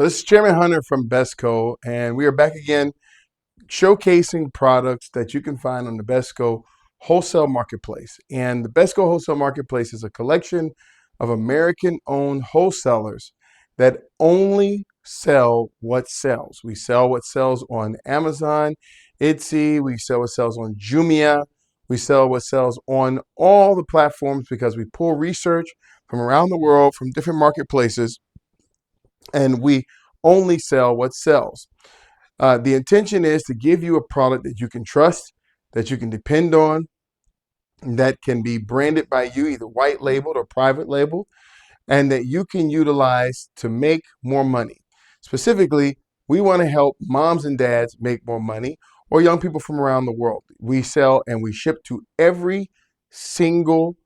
This is Chairman Hunter from Bestco, and we are back again showcasing products that you can find on the Bestco Wholesale Marketplace. And the Bestco Wholesale Marketplace is a collection of American-owned wholesalers that only sell what sells. We sell what sells on Amazon, Etsy, we sell what sells on Jumia, we sell what sells on all the platforms because we pull research from around the world, from different marketplaces, and we only sell what sells. The intention is to give you a product that you can trust, that you can depend on, that can be branded by you, either white labeled or private labeled, and that you can utilize to make more money. Specifically, we want to help moms and dads make more money, or young people from around the world. We sell and we ship to every single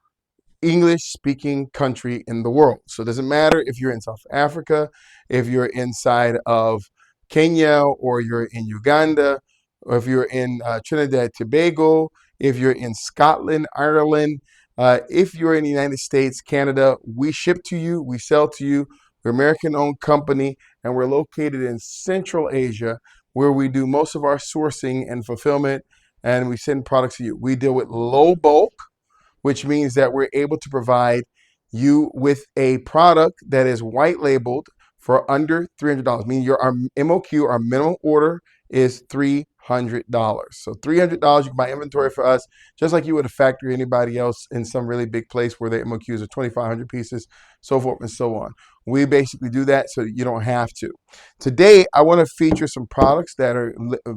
English-speaking country in the world. So it doesn't matter if you're in South Africa, if you're inside of Kenya, or you're in Uganda, or if you're in Trinidad Tobago, if you're in Scotland, Ireland, if you're in the United States, Canada, we ship to you, we sell to you. We're an American-owned company, and we're located in Central Asia, where we do most of our sourcing and fulfillment, and we send products to you. We deal with low bulk, which means that we're able to provide you with a product that is white labeled for under $300. Meaning our MOQ, our minimum order, is $300. So $300, you can buy inventory for us, just like you would a factory, anybody else in some really big place where their MOQs are 2,500 pieces, so forth and so on. We basically do that so you don't have to. Today, I want to feature some products that are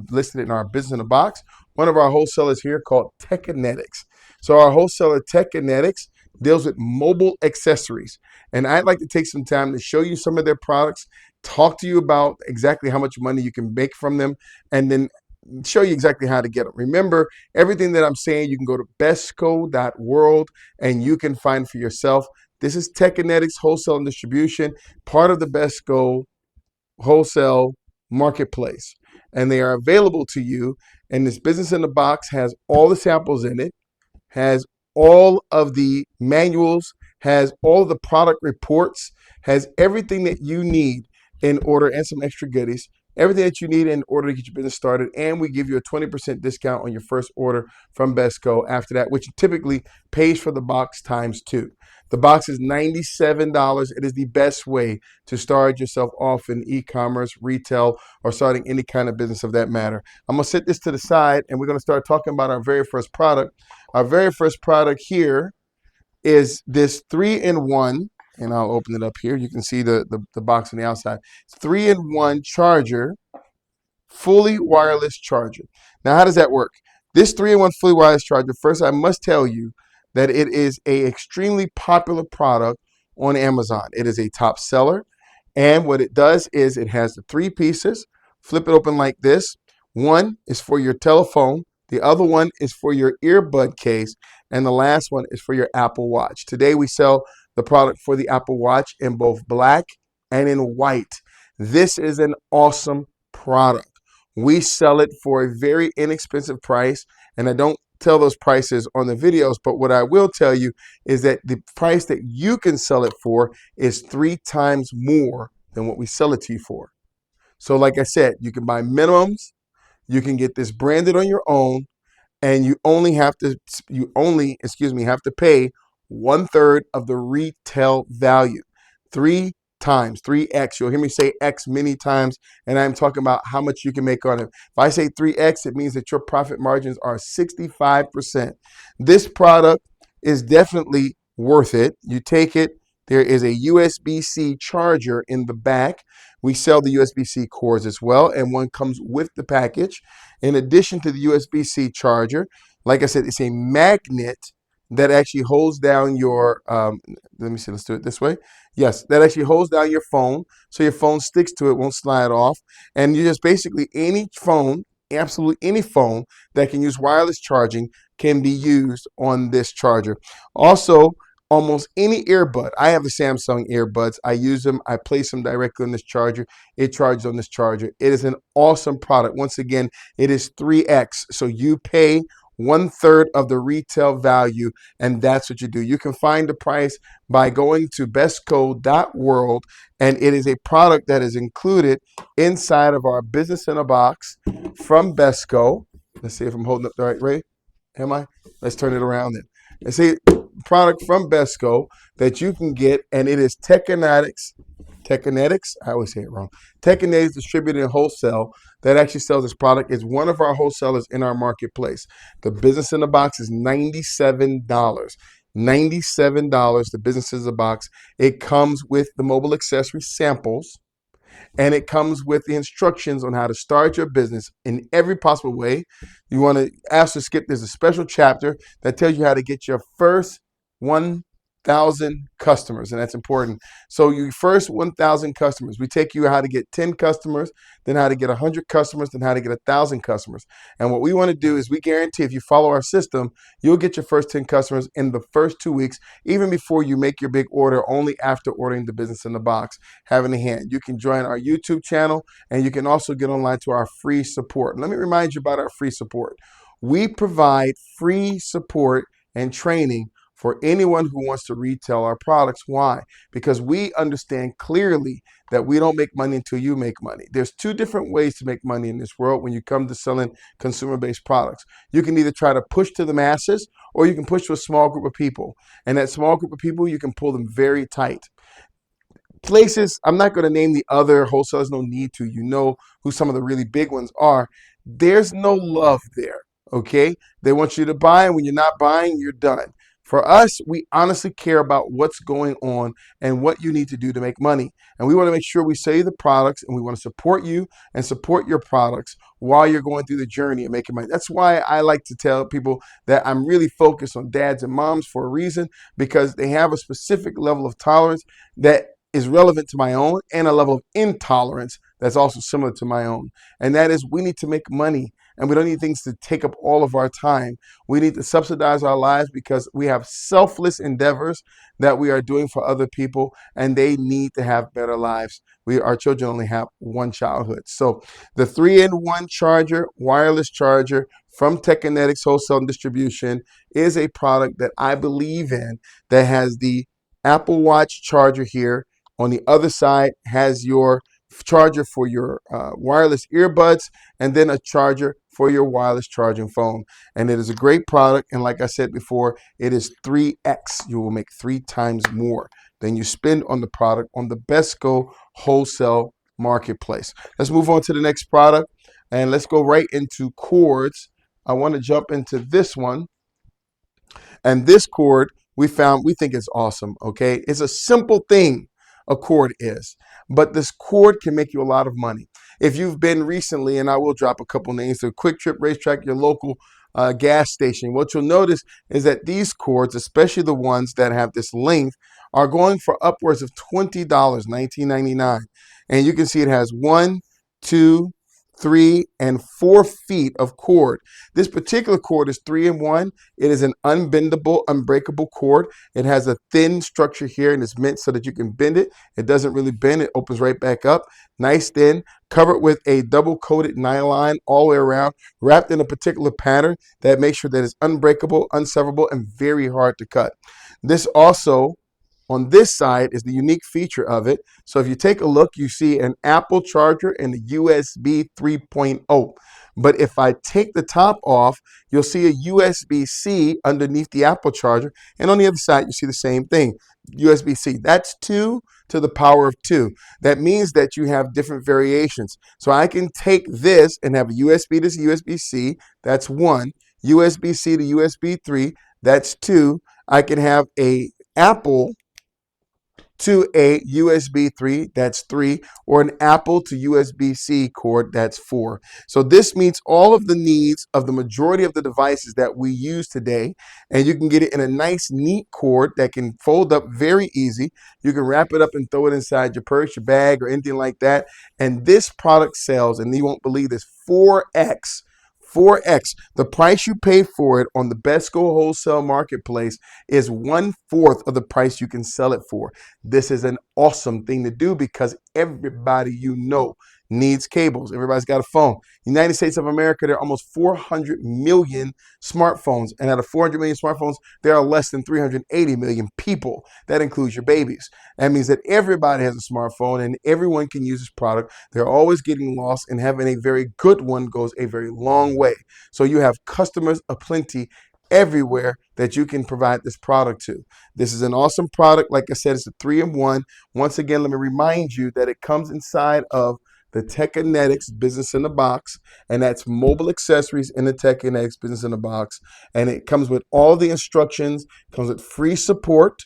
listed in our Business in a Box. One of our wholesalers here called Tekinetics. So our wholesaler Tekinetics deals with mobile accessories. And I'd like to take some time to show you some of their products, talk to you about exactly how much money you can make from them, and then show you exactly how to get them. Remember, everything that I'm saying, you can go to bestco.world and you can find for yourself. This is Tekinetics Wholesale and Distribution, part of the Bestco Wholesale Marketplace. And they are available to you. And this Business in the Box has all the samples in it, has all of the manuals, has all the product reports, has everything that you need in order, and some extra goodies, everything that you need in order to get your business started. And we give you a 20% discount on your first order from Bestco after that, which typically pays for the box times 2. The box is $97. It is the best way to start yourself off in e-commerce, retail, or starting any kind of business of that matter. I'm going to set this to the side, and we're going to start talking about our very first product. Our very first product here is this 3-in-1, and I'll open it up here. You can see the box on the outside. 3-in-1 charger, fully wireless charger. Now, how does that work? This 3-in-1 fully wireless charger, first I must tell you that it is an extremely popular product on Amazon. It is a top seller, and what it does is it has the 3 pieces. Flip it open like this. One is for your telephone, the other one is for your earbud case, and the last one is for your Apple Watch. Today we sell the product for the Apple Watch in both black and in white. This is an awesome product. We sell it for a very inexpensive price, and I don't tell those prices on the videos, but what I will tell you is that the price that you can sell it for is 3 times more than what we sell it to you for. So like I said, you can buy minimums, you can get this branded on your own, and you only have to have to pay 1/3 of the retail value. 3 times, 3x. You'll hear me say X many times, and I'm talking about how much you can make on it. If I say 3x, it means that your profit margins are 65%. This product is definitely worth it. You take it, there is a USB-C charger in the back. We sell the USB-C cords as well, and one comes with the package. In addition to the USB-C charger, like I said, it's a magnet that actually holds down your, let me see, let's do it this way. Yes, that actually holds down your phone, so your phone sticks to it, won't slide off. And you just basically, any phone, absolutely any phone that can use wireless charging can be used on this charger. Also, almost any earbud. I have the Samsung earbuds. I use them. I place them directly on this charger. It charges on this charger. It is an awesome product. Once again, it is 3x. So you pay 1/3 of the retail value, and that's what you do. You can find the price by going to bestco.world, and it is a product that is included inside of our business in a box from Bestco. Let's see if I'm holding up the right way. Am I? Let's turn it around then. It's a product from Bestco that you can get, and it is Tekinetics, I always say it wrong. Tekinetics Distributed and Wholesale that actually sells this product. Is one of our wholesalers in our marketplace. The business in the box is $97. $97, the business in the box. It comes with the mobile accessory samples, and it comes with the instructions on how to start your business in every possible way. You want to ask to skip, there's a special chapter that tells you how to get your first 1,000 customers, and that's important. So you first 1,000 customers, we take you how to get 10 customers, then how to get 100 customers, then how to get 1,000 customers. And what we want to do is we guarantee if you follow our system, you'll get your first 10 customers in the first 2 weeks, even before you make your big order, only after ordering the business in the box, having a hand. You can join our YouTube channel, and you can also get online to our free support. Let me remind you about our free support. We provide free support and training for anyone who wants to retail our products. Why? Because we understand clearly that we don't make money until you make money. There's two different ways to make money in this world when you come to selling consumer-based products. You can either try to push to the masses, or you can push to a small group of people. And that small group of people, you can pull them very tight. Places, I'm not going to name the other wholesalers, no need to. You know who some of the really big ones are. There's no love there, okay? They want you to buy, and when you're not buying, you're done. For us, we honestly care about what's going on and what you need to do to make money. And we want to make sure we sell you the products, and we want to support you and support your products while you're going through the journey of making money. That's why I like to tell people that I'm really focused on dads and moms for a reason, because they have a specific level of tolerance that is relevant to my own, and a level of intolerance that's also similar to my own. And that is, we need to make money, and we don't need things to take up all of our time. We need to subsidize our lives because we have selfless endeavors that we are doing for other people, and they need to have better lives. Our children only have one childhood. So the 3-in-1 charger, wireless charger from Tekinetics Wholesale and Distribution is a product that I believe in, that has the Apple Watch charger here. On the other side has your charger for your wireless earbuds, and then a charger for your wireless charging phone. And it is a great product. And like I said before, it is 3x. You will make 3 times more than you spend on the product on the Bestco wholesale marketplace. Let's move on to the next product, and let's go right into cords. I want to jump into this one. And this cord we think is awesome, okay? It's a simple thing, a cord is, but this cord can make you a lot of money. If you've been recently, and I will drop a couple names, the Quick Trip Racetrack, your local gas station, what you'll notice is that these cords, especially the ones that have this length, are going for upwards of $20, $19.99. And you can see it has 1, 2, 3, and 4 feet of cord. This particular cord is 3-in-1. It is an unbendable, unbreakable cord. It has a thin structure here, and it's meant so that you can bend it. It doesn't really bend. It opens right back up. Nice thin, covered with a double-coated nylon all the way around, wrapped in a particular pattern that makes sure that it's unbreakable, unseverable, and very hard to cut. This also, on this side, is the unique feature of it. So if you take a look, you see an Apple charger and a USB 3.0. But if I take the top off, you'll see a USB-C underneath the Apple charger. And on the other side, you see the same thing, USB-C. That's 2 to the power of 2. That means that you have different variations. So I can take this and have a USB to USB-C, that's 1. USB-C to USB 3, that's 2. I can have a Apple to a USB 3, that's 3, or an Apple to USB-C cord, that's 4. So this meets all of the needs of the majority of the devices that we use today, and you can get it in a nice, neat cord that can fold up very easy. You can wrap it up and throw it inside your purse, your bag, or anything like that. And this product sells, and you won't believe this, 4x. 4x. The price you pay for it on the Bestco wholesale marketplace is 1/4 of the price you can sell it for. This is an awesome thing to do because everybody you know needs cables. Everybody's got a phone. United States of America, there are almost 400 million smartphones. And out of 400 million smartphones, there are less than 380 million people. That includes your babies. That means that everybody has a smartphone and everyone can use this product. They're always getting lost, and having a very good one goes a very long way. So you have customers aplenty everywhere that you can provide this product to. This is an awesome product. Like I said, it's a 3-in-1. Once again, let me remind you that it comes inside of the Tekanetics Business in a Box, and that's mobile accessories in the Tekanetics Business in a Box. And it comes with all the instructions, comes with free support,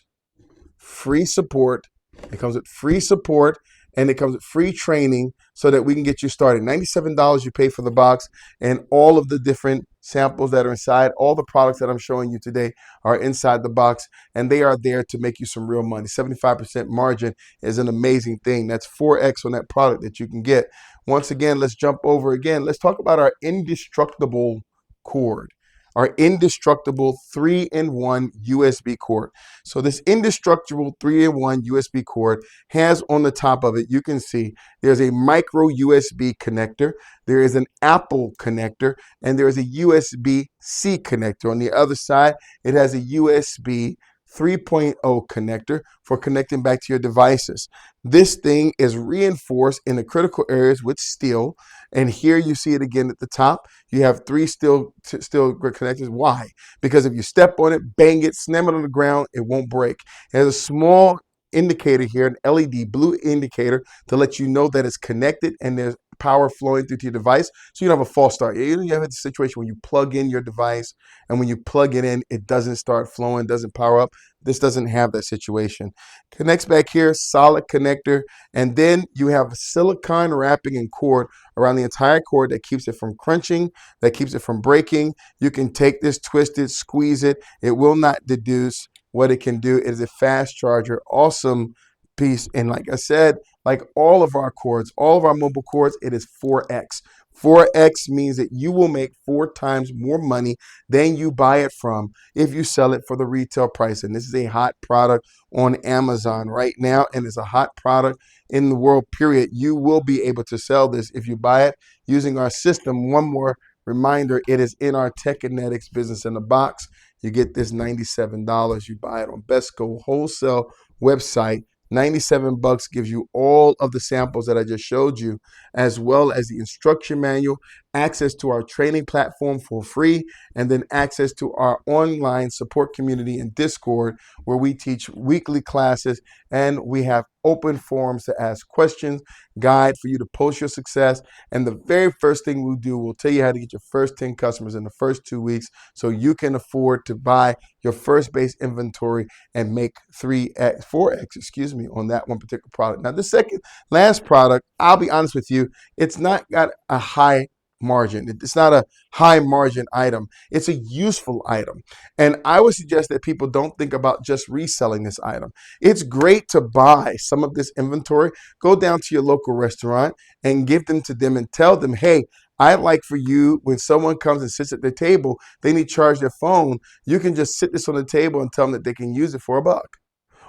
free support. It comes with free support, and it comes with free training so that we can get you started. $97 you pay for the box, and all of the different samples that are inside, all the products that I'm showing you today are inside the box, and they are there to make you some real money. 75% margin is an amazing thing. That's 4x on that product that you can get. Once again, let's jump over again. Let's talk about our indestructible cord. Our indestructible 3-in-1 USB cord. So this indestructible 3-in-1 USB cord has on the top of it, you can see there's a micro USB connector, there is an Apple connector, and there is a USB-C connector. On the other side, it has a USB 3.0 connector for connecting back to your devices. This thing is reinforced in the critical areas with steel. And here you see it again at the top. You have 3 steel connectors. Why? Because if you step on it, bang it, slam it on the ground, it won't break. It has a small indicator here, an LED blue indicator to let you know that it's connected and there's power flowing through to your device, so you don't have a false start. You have a situation when you plug in your device and when you plug it in, it doesn't start flowing, doesn't power up. This doesn't have that situation. Connects back here, solid connector, and then you have silicone wrapping and cord around the entire cord that keeps it from crunching, that keeps it from breaking. You can take this, twist it, squeeze it. It will not deduce. What it can do is a fast charger, awesome piece. And like I said, like all of our cords, all of our mobile cords, it is 4x. 4x means that you will make 4 times more money than you buy it from if you sell it for the retail price. And this is a hot product on Amazon right now, and it's a hot product in the world, period. You will be able to sell this if you buy it using our system. One more reminder, it is in our Tekanetics Business in a Box. You get this $97. You buy it on Bestco wholesale website. 97 bucks gives you all of the samples that I just showed you, as well as the instruction manual, access to our training platform for free, and then access to our online support community in Discord, where we teach weekly classes and we have open forums to ask questions, guide for you to post your success. And the very first thing we'll do, we'll tell you how to get your first 10 customers in the first 2 weeks so you can afford to buy your first base inventory and make 4x, on that one particular product. Now, the last product, I'll be honest with you, it's not got a high margin. It's not a high margin item. It's a useful item. And I would suggest that people don't think about just reselling this item. It's great to buy some of this inventory, go down to your local restaurant and give them to them and tell them, hey, I'd like for you, when someone comes and sits at their table, they need to charge their phone. You can just sit this on the table and tell them that they can use it for $1.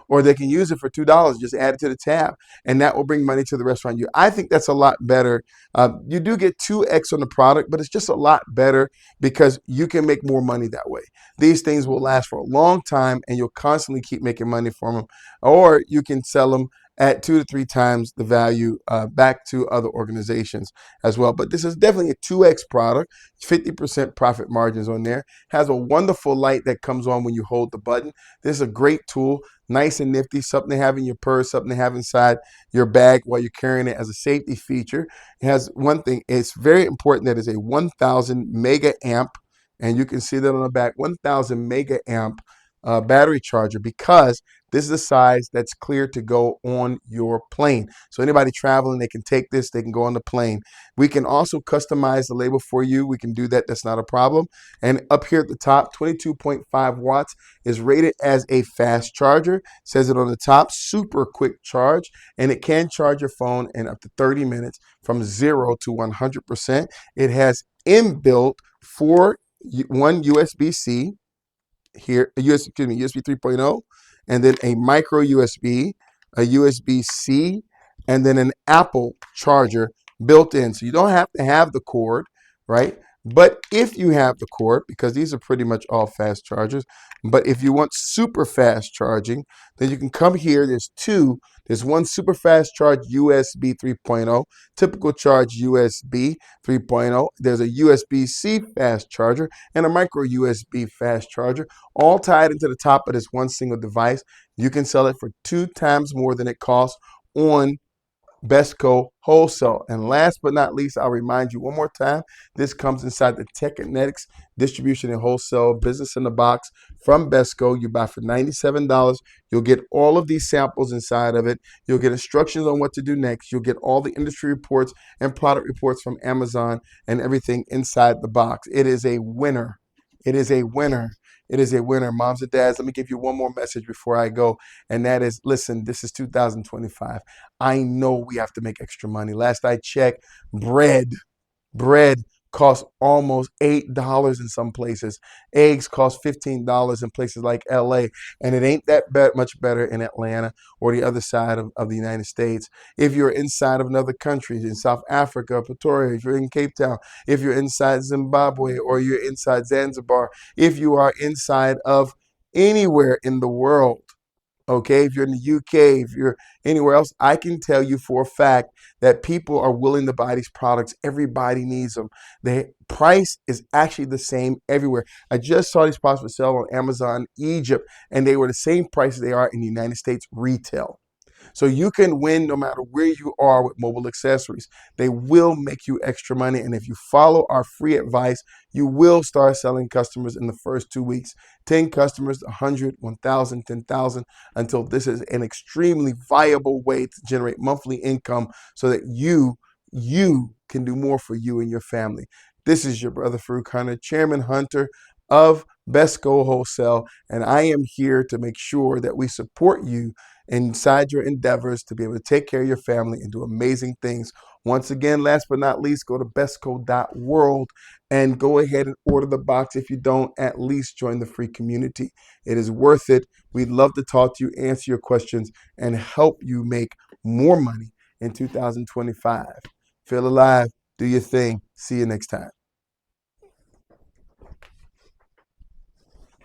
Or they can use it for $2, just add it to the tab, and that will bring money to the restaurant. I think that's a lot better. You do get 2x on the product, but it's just a lot better because you can make more money that way. These things will last for a long time, and you'll constantly keep making money from them. Or you can sell them at 2 to 3 times the value back to other organizations as well. But this is definitely a 2x product, 50% profit margins on there. Has a wonderful light that comes on when you hold the button. This is a great tool, nice and nifty, something to have in your purse, something to have inside your bag while you're carrying it as a safety feature. It has one thing, it's very important that it's a 1000 mega amp, and you can see that on the back, 1000 mega amp battery charger, because this is the size that's clear to go on your plane. So anybody traveling, they can take this, they can go on the plane. We can also customize the label for you. We can do that. That's not a problem. And up here at the top, 22.5 watts is rated as a fast charger. Says it on the top, super quick charge, and it can charge your phone in up to 30 minutes from 0 to 100%. It has inbuilt one USB-C here, USB 3.0, and then a micro USB, a USB-C, and then an Apple charger built in. So you don't have to have the cord, right? But if you have the cord, because these are pretty much all fast chargers, but if you want super fast charging, then you can come here. There's two. There's one super fast charge USB 3.0, typical charge USB 3.0. There's a USB-C fast charger and a micro USB fast charger, all tied into the top of this one single device. You can sell it for 2 times more than it costs on Bestco Wholesale. And last but not least, I'll remind you one more time, this comes inside the Technetics Distribution and Wholesale Business in the Box from Bestco. You buy for $97. You'll get all of these samples inside of it. You'll get instructions on what to do next. You'll get all the industry reports and product reports from Amazon and everything inside the box. It is a winner. It is a winner. It is a winner. Moms and dads, let me give you one more message before I go. And that is, listen, this is 2025. I know we have to make extra money. Last I checked, bread costs almost $8 in some places. Eggs cost $15 in places like LA. And it ain't that much better in Atlanta or the other side of the United States. If you're inside of another country, in South Africa, Pretoria, if you're in Cape Town, if you're inside Zimbabwe or you're inside Zanzibar, if you are inside of anywhere in the world, okay, if you're in the UK, if you're anywhere else, I can tell you for a fact that people are willing to buy these products. Everybody needs them. The price is actually the same everywhere. I just saw these products for sale on Amazon Egypt, and they were the same price they are in the United States retail. So you can win no matter where you are with mobile accessories. They will make you extra money. And if you follow our free advice, you will start selling customers in the first 2 weeks. 10 customers, 100, 1,000, 10,000, until this is an extremely viable way to generate monthly income so that you can do more for you and your family. This is your brother Farouk Hunter, Chairman Hunter of Bestco Wholesale, and I am here to make sure that we support you inside your endeavors to be able to take care of your family and do amazing things. Once again, last but not least, go to bestco.world and go ahead and order the box. If you don't, at least join the free community. It is worth it. We'd love to talk to you, answer your questions, and help you make more money in 2025. Feel alive, do your thing. See you next time.